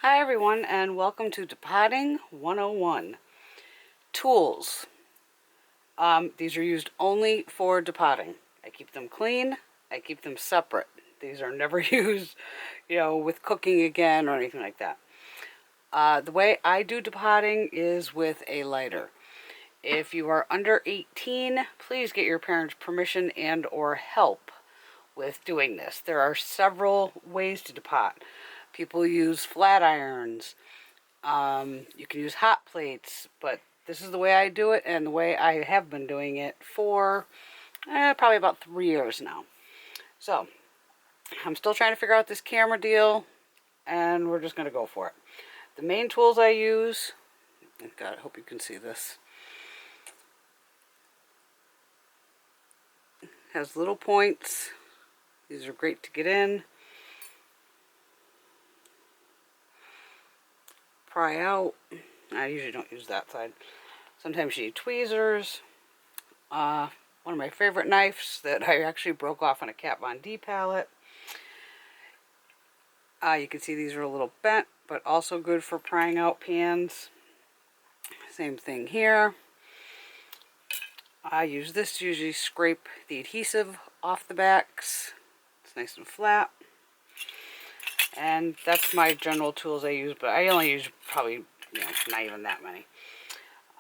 Hi everyone, and welcome to Depotting 101. Tools. These are used only for depotting. I keep them clean. I keep them separate. These are never used, with cooking again or anything like that. The way I do depotting is with a lighter. If you are under 18, please get your parents' permission and or help with doing this. There are several ways to depot. People use flat irons. You can use hot plates, but this is the way I do it and the way I have been doing it for probably about 3 years now. So, I'm still trying to figure out this camera deal, and we're just going to go for it. The main tools I use, God, I hope you can see this, has little points. These are great to get in, pry out. I usually don't use that side. Sometimes you need tweezers. One of my favorite knives that I actually broke off on a Kat Von D pallet. You can see these are a little bent, but also good for prying out pans. Same thing here. I use this to usually scrape the adhesive off the backs. It's nice and flat. And that's my general tools I use, but I only use probably, not even that many.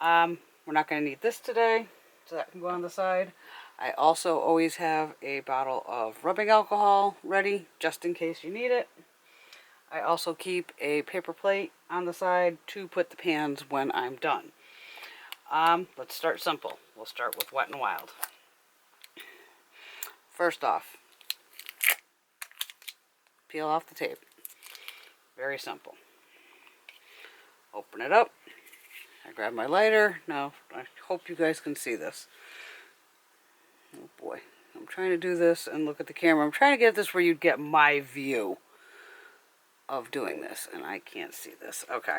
We're not going to need this today, so that can go on the side. I also always have a bottle of rubbing alcohol ready, just in case you need it. I also keep a paper plate on the side to put the pans when I'm done. Let's start simple. We'll start with Wet n Wild. First off, peel off the tape. Very simple. Open it up. I grab my lighter. Now, I hope you guys can see this. Oh boy. I'm trying to do this and look at the camera. I'm trying to get this where you'd get my view of doing this, and I can't see this. Okay.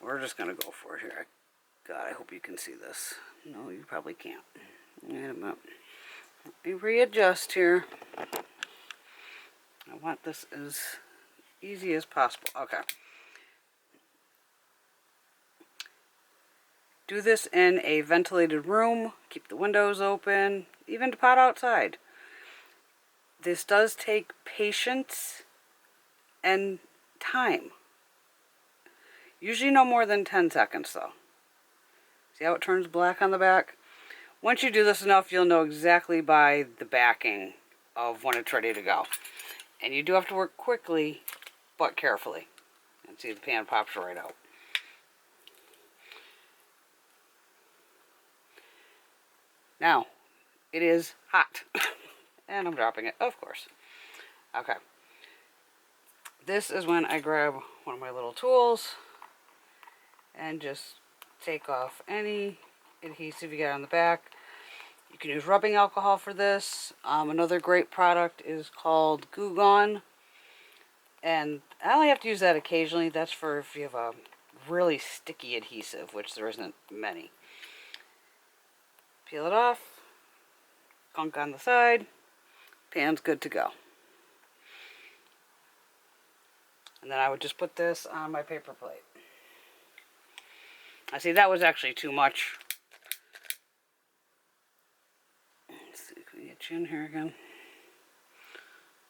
We're just going to go for it here. God, I hope you can see this. No, you probably can't. Wait a minute. Let me readjust here. I want this as easy as possible. Okay. Do this in a ventilated room. Keep the windows open. Even to pot outside. This does take patience and time. Usually no more than 10 seconds though. See how it turns black on the back? Once you do this enough, you'll know exactly by the backing of when it's ready to go. And you do have to work quickly, but carefully. And see, the pan pops right out. Now, it is hot. And I'm dropping it, of course. Okay. This is when I grab one of my little tools and just take off any adhesive you got on the back. You can use rubbing alcohol for this. Another great product is called Goo Gone. And I only have to use that occasionally. That's for if you have a really sticky adhesive, which there isn't many. Peel it off. Gunk on the side. Pan's good to go. And then I would just put this on my paper plate. I see that was actually too much. Let's see if we can get you in here again.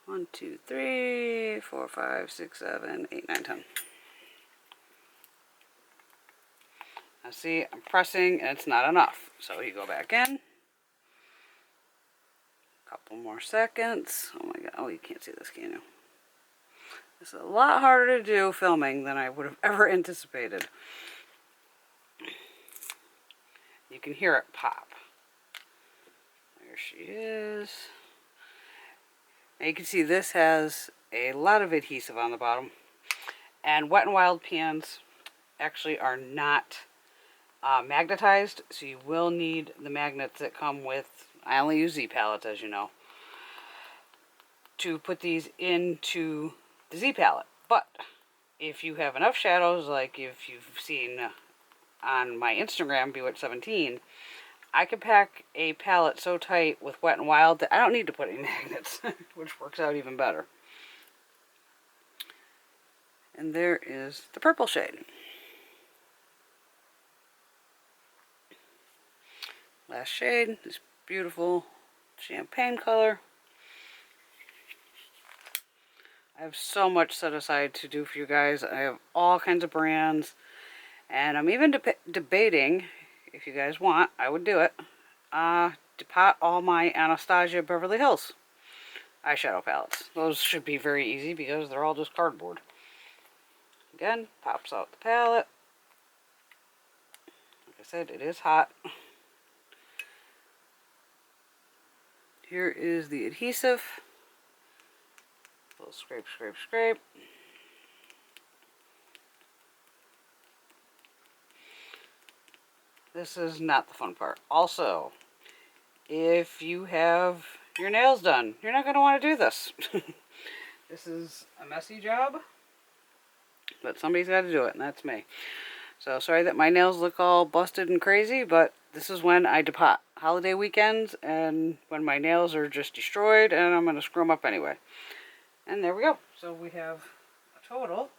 1, 2, 3, 4, 5, 6, 7, 8, 9, 10. Now see, I'm pressing and it's not enough. So you go back in. Couple more seconds. Oh my god. Oh, you can't see this, can you? This is a lot harder to do filming than I would have ever anticipated. You can hear it pop. There she is. Now you can see this has a lot of adhesive on the bottom. And Wet n Wild pans actually are not magnetized, so you will need the magnets that come with, I only use Z pallets, as you know, to put these into the Z pallet. But if you have enough shadows, like if you've seen on my Instagram, Bewitch17, I can pack a pallet so tight with Wet n Wild that I don't need to put any magnets, which works out even better. And there is the purple shade. Last shade, this beautiful champagne color. I have so much set aside to do for you guys. I have all kinds of brands. And I'm even debating, if you guys want, I would do it, to pot all my Anastasia Beverly Hills eyeshadow palettes. Those should be very easy because they're all just cardboard. Again, pops out the palette. Like I said, it is hot. Here is the adhesive. A little scrape, scrape, scrape. This is not the fun part. Also, if you have your nails done, you're not going to want to do this. This is a messy job, but somebody's got to do it, and that's me. So sorry that my nails look all busted and crazy, but this is when I depot. Holiday weekends, and when my nails are just destroyed, and I'm going to screw them up anyway. And there we go. So we have a total.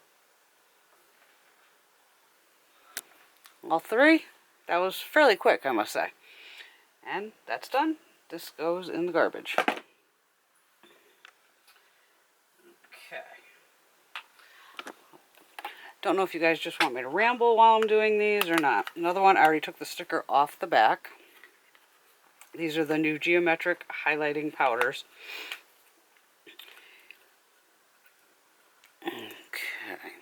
All three. That was fairly quick, I must say. And that's done. This goes in the garbage. Okay. Don't know if you guys just want me to ramble while I'm doing these or not. Another one, I already took the sticker off the back. These are the new geometric highlighting powders. Okay.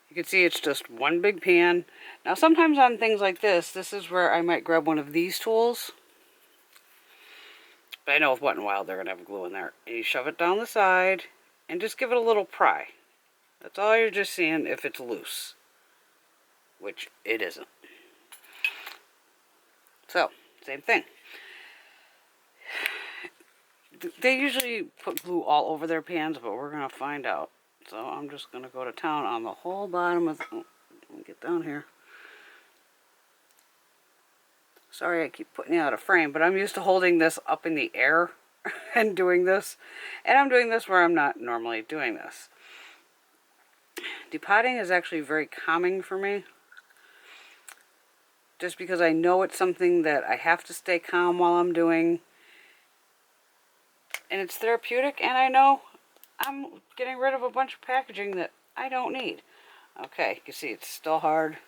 You can see it's just one big pan. Now sometimes on things like this is where I might grab one of these tools. But I know with Wet n Wild they're going to have glue in there. And you shove it down the side and just give it a little pry. That's all you're just seeing if it's loose. Which it isn't. So, same thing. They usually put glue all over their pans, but we're going to find out. So I'm just going to go to town on the whole bottom of... Oh, let me get down here. Sorry I keep putting you out of frame, but I'm used to holding this up in the air and doing this. And I'm doing this where I'm not normally doing this. Depotting is actually very calming for me. Just because I know it's something that I have to stay calm while I'm doing. And it's therapeutic, and I know I'm getting rid of a bunch of packaging that I don't need. Okay, you can see it's still hard.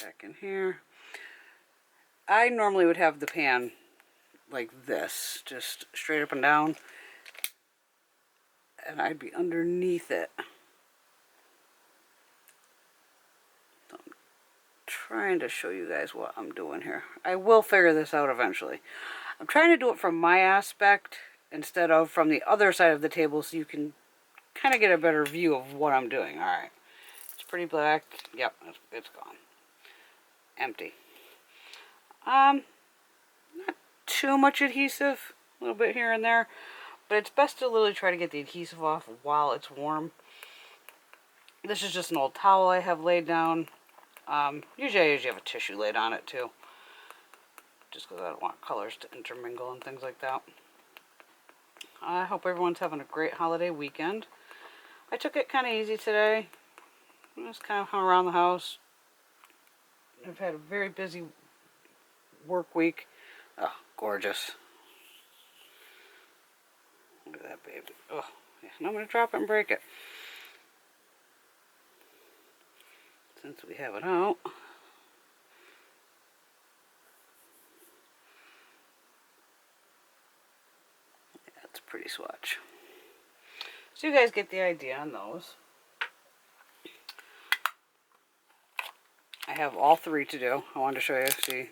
Back in here. I normally would have the pan like this, just straight up and down. And I'd be underneath it. So I'm trying to show you guys what I'm doing here. I will figure this out eventually. I'm trying to do it from my aspect instead of from the other side of the table so you can kind of get a better view of what I'm doing. Alright. It's pretty black. Yep, it's gone. Empty. Not too much adhesive. A little bit here and there. But it's best to literally try to get the adhesive off while it's warm. This is just an old towel I have laid down. Usually I have a tissue laid on it too. Just because I don't want colors to intermingle and things like that. I hope everyone's having a great holiday weekend. I took it kind of easy today. I just kind of hung around the house. I've had a very busy work week. Oh, gorgeous. Look at that baby. Oh, yeah. And I'm going to drop it and break it. Since we have it out. That's a pretty swatch. So you guys get the idea on those. I have all three to do. I wanted to show you. See,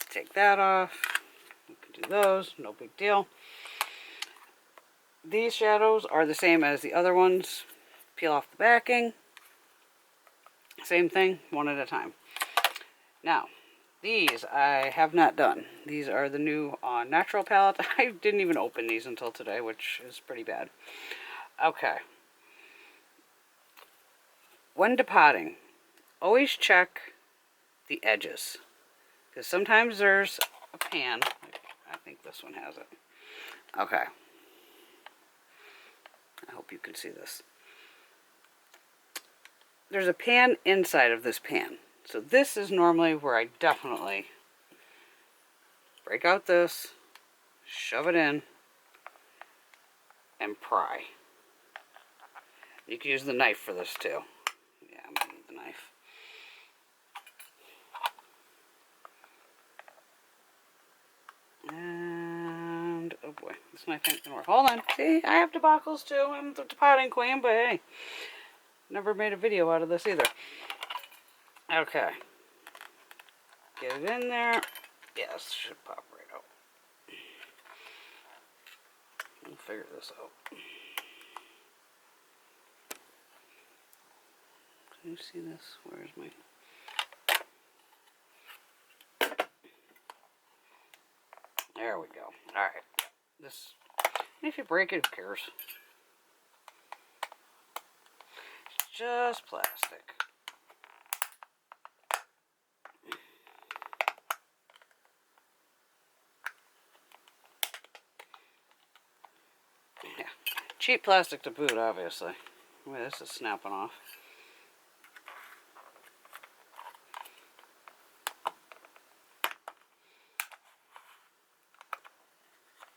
take that off. You can do those. No big deal. These shadows are the same as the other ones. Peel off the backing. Same thing, one at a time. Now, these I have not done. These are the new natural palette. I didn't even open these until today, which is pretty bad. Okay. When depotting, always check the edges. Because sometimes there's a pan. I think this one has it. Okay. I hope you can see this. there's a pan inside of this pan. So this is normally where I definitely break out this, shove it in, and pry. You can use the knife for this too. Yeah, I'm gonna need the knife. And, oh boy, this knife ain't gonna work. Hold on, see, I have debacles too. I'm the potting queen, but hey, never made a video out of this either. Okay. Get it in there. Yes, should pop right out. We'll figure this out. Can you see this? Where's my... There we go. Alright. This... If you break it, who cares? It's just plastic. Yeah. Cheap plastic to boot, obviously. Boy, this is snapping off.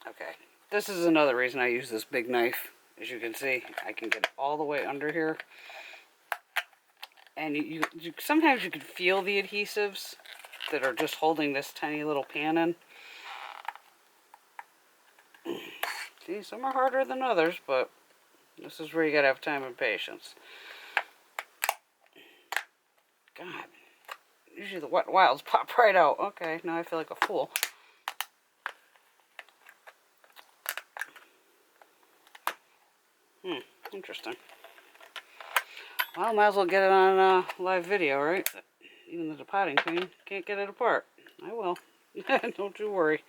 Okay. This is another reason I use this big knife. As you can see, I can get all the way under here. And you sometimes you can feel the adhesives that are just holding this tiny little pan in. See, some are harder than others, but this is where you gotta have time and patience. God, usually the Wet Wilds pop right out. Okay, now I feel like a fool. Interesting. Well, might as well get it on live video, right? Even the potting queen can't get it apart. I will. Don't you worry.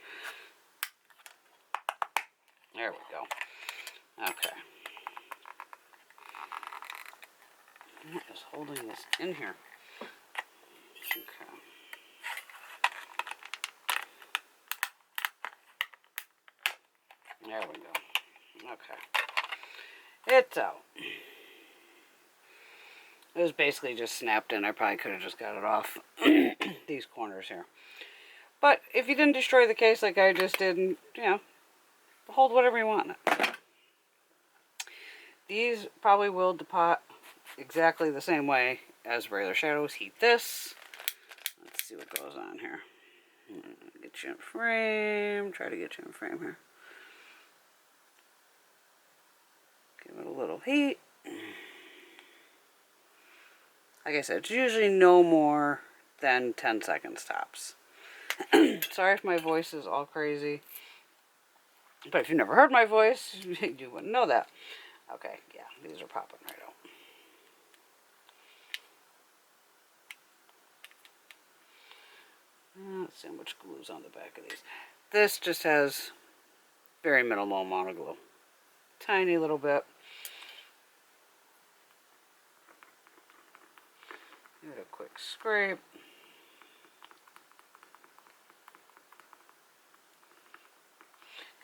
There we go. Okay. What is holding this in here? Okay. There we go. Okay. It's out. It was basically just snapped in. I probably could have just got it off these corners here. But if you didn't destroy the case like I just did, you know, hold whatever you want in it. These probably will depot exactly the same way as regular shadows. Heat this. Let's see what goes on here. Get you in frame. Try to get you in frame here. Give it a little heat. Like I said, it's usually no more than 10 seconds tops. Sorry if my voice is all crazy. But if you've never heard my voice, you wouldn't know that. Okay, yeah, these are popping right out. Let's see how much glue is on the back of these. This just has very minimal amount of glue. Tiny little bit. Give it a quick scrape.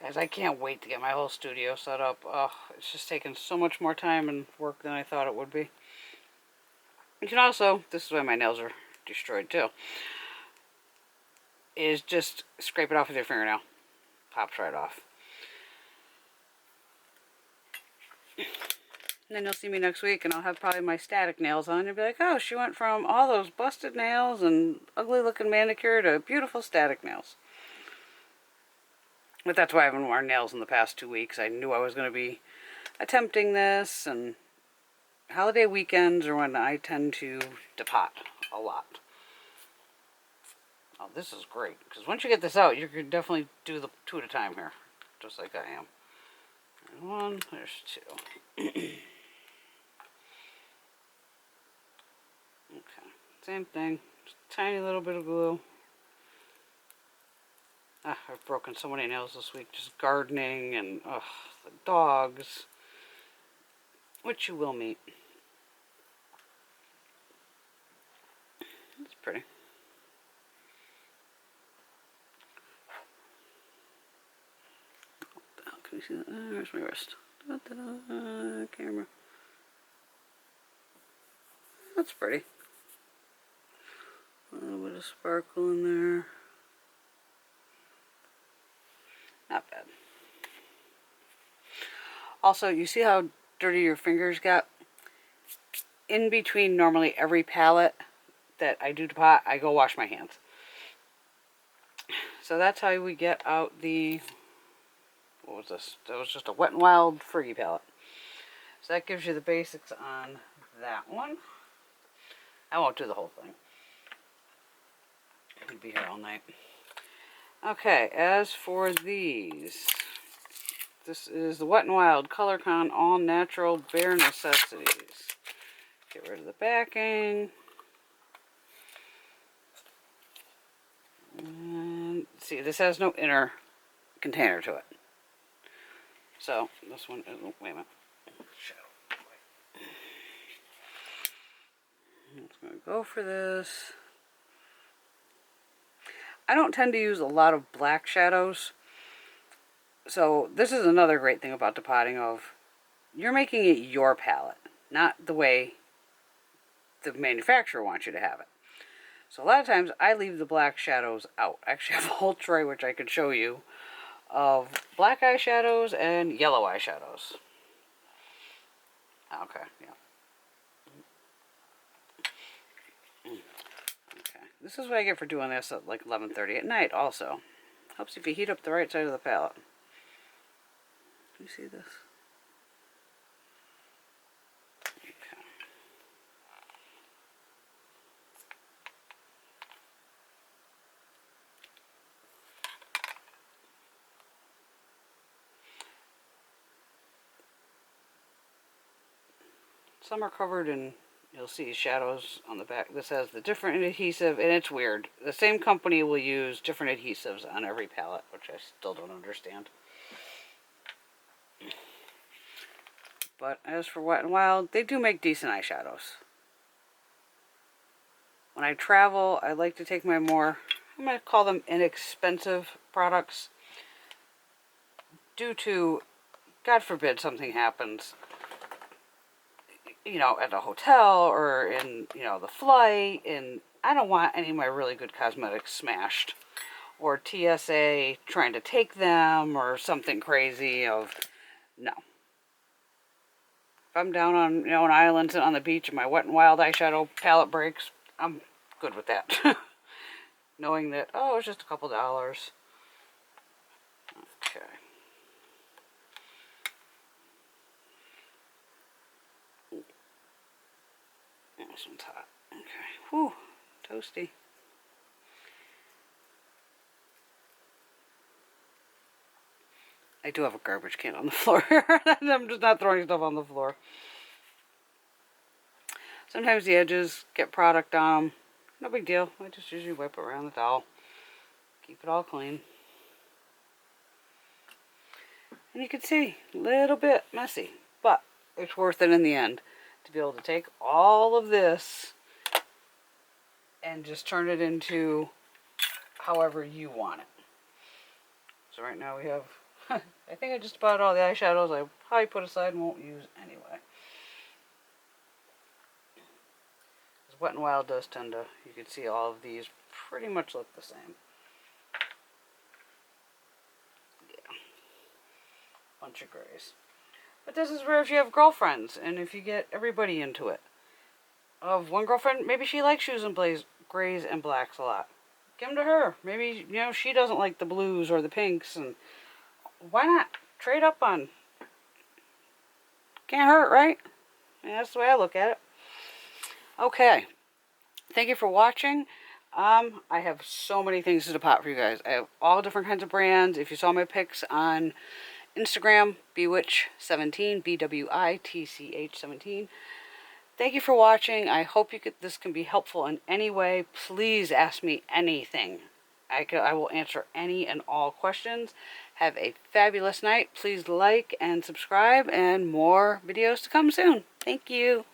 Guys, I can't wait to get my whole studio set up. Oh, it's just taking so much more time and work than I thought it would be. You can also, this is why my nails are destroyed too, is just scrape it off with your fingernail. Pops right off. And then you'll see me next week and I'll have probably my static nails on. You'll be like, oh, she went from all those busted nails and ugly looking manicure to beautiful static nails. But that's why I haven't worn nails in the past 2 weeks. I knew I was going to be attempting this, and holiday weekends are when I tend to depot a lot. Oh, this is great, because once you get this out, you can definitely do the 2 at a time here, just like I am. There's 1, there's 2. Okay, same thing, just a tiny little bit of glue. I've broken so many nails this week, just gardening and the dogs, which you will meet. It's pretty. Oh, can you see that? There's my wrist. Camera. That's pretty. A little bit of sparkle in there. Not bad. Also, you see how dirty your fingers got? In between normally every palette that I do pot, I go wash my hands. So that's how we get out the, what was this? That was just a Wet n Wild Fergie palette. So that gives you the basics on that one. I won't do the whole thing. I'll be here all night. Okay, as for these, this is the Wet n Wild ColorCon All Natural Bare Necessities. Get rid of the backing. And see, this has no inner container to it. So this one is, oh, wait a minute. It's going to go for this. I don't tend to use a lot of black shadows. So this is another great thing about depotting of, you're making it your palette, not the way the manufacturer wants you to have it. So a lot of times I leave the black shadows out. I actually have a whole tray, which I could show you, of black eyeshadows and yellow eyeshadows. Okay, yeah. Okay, this is what I get for doing this at like 11:30 at night also. Helps if you heat up the right side of the palette. Can you see this? Okay. Some are covered in, you'll see shadows on the back. This has the different adhesive, and it's weird. The same company will use different adhesives on every palette, which I still don't understand. But as for Wet n Wild, they do make decent eyeshadows. When I travel, I like to take my more, I'm going to call them inexpensive products. Due to, God forbid, something happens, you know, at a hotel or in, you know, the flight, and I don't want any of my really good cosmetics smashed. Or TSA trying to take them or something crazy of, no. If I'm down on, you know, an island on the beach and my Wet n Wild eyeshadow palette breaks, I'm good with that. Knowing that, oh, it's just a couple dollars. Okay. This one's hot. Okay. Whew. Toasty. I do have a garbage can on the floor. I'm just not throwing stuff on the floor. Sometimes the edges get product on them. No big deal. I just usually wipe it around the towel. Keep it all clean. And you can see, a little bit messy. But it's worth it in the end. To be able to take all of this and just turn it into however you want it. So right now we have, I think I just about all the eyeshadows I probably put aside and won't use anyway. Because Wet n Wild does tend to, you can see all of these pretty much look the same. Yeah. Bunch of grays. But this is where if you have girlfriends and if you get everybody into it. Of one girlfriend, maybe she likes shoes and grays and blacks a lot. Give them to her. Maybe, you know, she doesn't like the blues or the pinks, and why not trade up on? Can't hurt, right? Yeah, that's the way I look at it. Okay. Thank you for watching. I have so many things to depot for you guys. I have all different kinds of brands. If you saw my pics on Instagram, Bewitch17, BWITCH 17. Thank you for watching. I hope this can be helpful in any way. Please ask me anything. I will answer any and all questions. Have a fabulous night. Please like and subscribe, and more videos to come soon. Thank you.